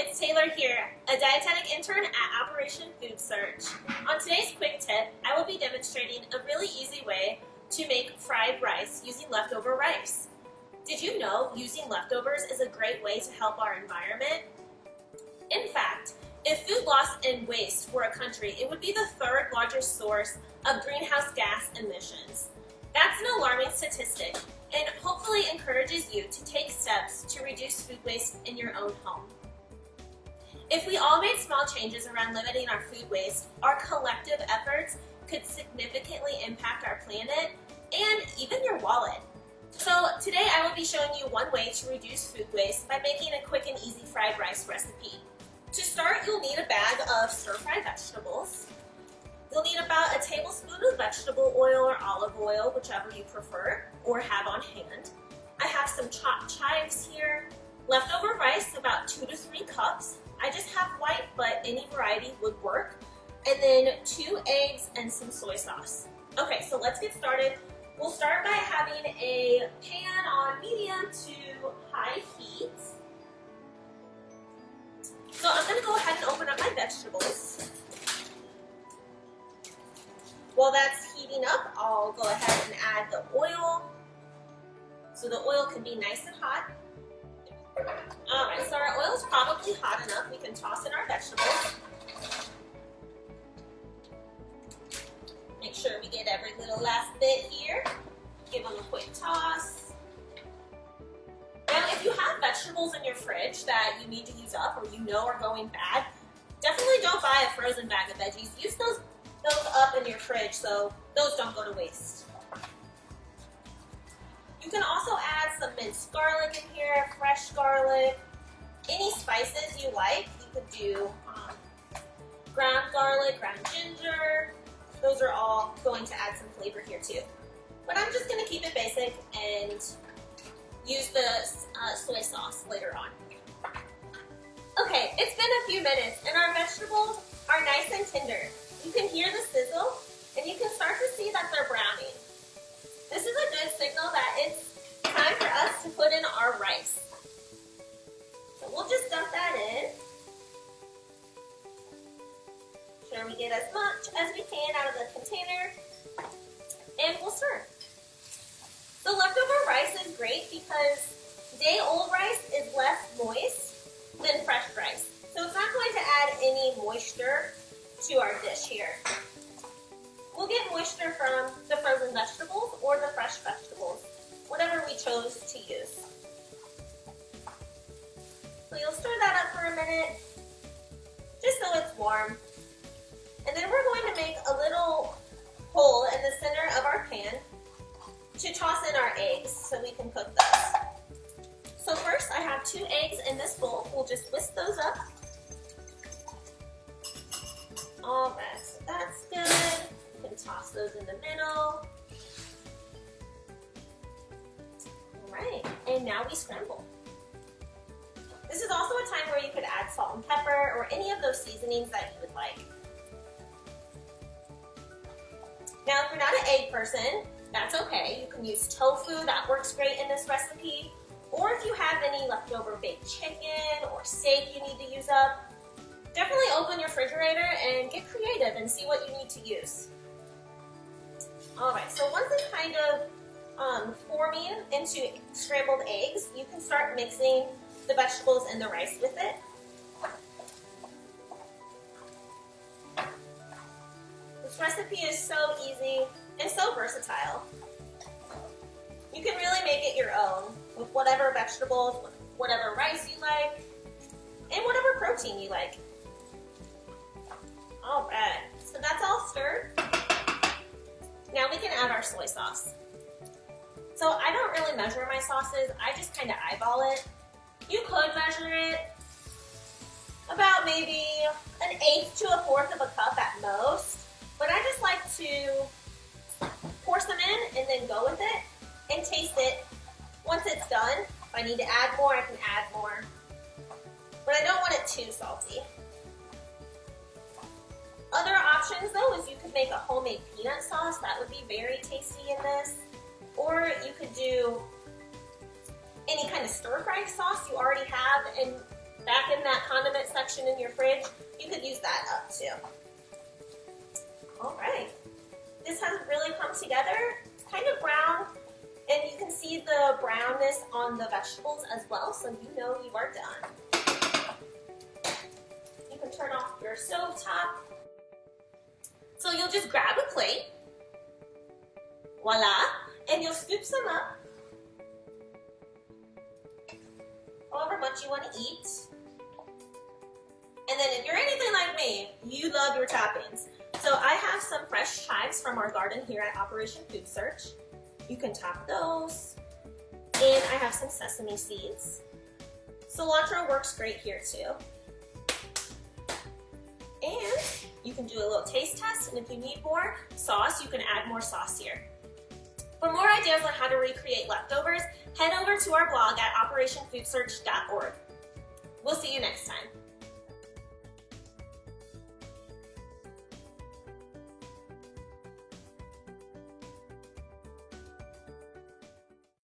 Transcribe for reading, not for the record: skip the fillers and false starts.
it's Taylor here, a dietetic intern at Operation Food Search. On today's quick tip, I will be demonstrating a really easy way to make fried rice using leftover rice. Did you know using leftovers is a great way to help our environment? In fact, if food loss and waste were a country, it would be the third largest source of greenhouse gas emissions. That's an alarming statistic, and hopefully encourages you to take steps to reduce food waste in your own home. If we all made small changes around limiting our food waste, our collective efforts could significantly impact our planet and even your wallet. So today I will be showing you one way to reduce food waste by making a quick and easy fried rice recipe. To start, you'll need a bag of stir-fried vegetables. You'll need about a tablespoon of vegetable oil or olive oil, whichever you prefer or have on hand. I have some chopped chives here. Leftover rice, about 2 to 3 cups. I just have white, but any variety would work. And then 2 eggs and some soy sauce. Okay, so let's get started. We'll start by having a pan on medium to high heat. So I'm gonna go ahead and open up my vegetables. While that's heating up, I'll go ahead and add the oil. So the oil can be nice and hot. Alright, so our oil is probably hot enough. We can toss in our vegetables. Make sure we get every little last bit here. Give them a quick toss. Now, if you have vegetables in your fridge that you need to use up or you know are going bad, definitely don't buy a frozen bag of veggies. Use those up in your fridge so those don't go to waste. You can also add some minced garlic in here, fresh garlic, any spices you like. You could do ground garlic, ground ginger. Those are all going to add some flavor here too. But I'm just going to keep it basic and use the soy sauce later on. Okay, it's been a few minutes and our vegetables are nice and tender. You can hear the sizzle and you can start to see that they're browning. This is a good signal that it's time for us to put in our rice. So we'll just dump that in. Make sure we get as much as we can out of the container and we'll stir. The leftover rice is great because day-old rice is less moist than fresh rice. So it's not going to add any moisture to our dish here. We'll get moisture from the frozen vegetables or the fresh vegetables, whatever we chose to use. So you'll stir that up for a minute, just so it's warm. And then we're going to make a little hole in the center of our pan to toss in our eggs so we can cook those. So first I have 2 eggs in this bowl. We'll just whisk those up. Alright, so that's good. You can toss those in the middle. Alright, and now we scramble. This is also a time where you could add salt and pepper or any of those seasonings that you would like. Now, if you're not an egg person, that's okay. You can use tofu, that works great in this recipe. Or if you have any leftover baked chicken or steak you need to use up, definitely open your refrigerator and get creative and see what you need to use. Alright, so once it's kind of forming into scrambled eggs, you can start mixing the vegetables and the rice with it. This recipe is so easy and so versatile. You can really make it your own with whatever vegetables, whatever rice you like, and whatever protein you like. Alright, so that's all stirred. Now we can add our soy sauce. So I don't really measure my sauces, I just kind of eyeball it. You could measure it about maybe 1/8 to 1/4 of a cup at most, but I just like to pour some in and then go with it and taste it. Once it's done, if I need to add more, I can add more. But I don't want it too salty. Other options though is you could make a homemade peanut sauce. That would be very tasty in this. Or you could do any kind of stir-fry sauce you already have and back in that condiment section in your fridge, you could use that up too. All right, this has really come together. It's kind of brown, and you can see the brownness on the vegetables as well, so you know you are done. You can turn off your stove top. So you'll just grab a plate, voila, and you'll scoop some up, however much you want to eat. And then if you're anything like me, you love your toppings. So I have some fresh chives from our garden here at Operation Food Search. You can top those. And I have some sesame seeds. Cilantro works great here too. And you can do a little taste test, and if you need more sauce, you can add more sauce here. For more ideas on how to recreate leftovers, head over to our blog at operationfoodsearch.org. We'll see you next time.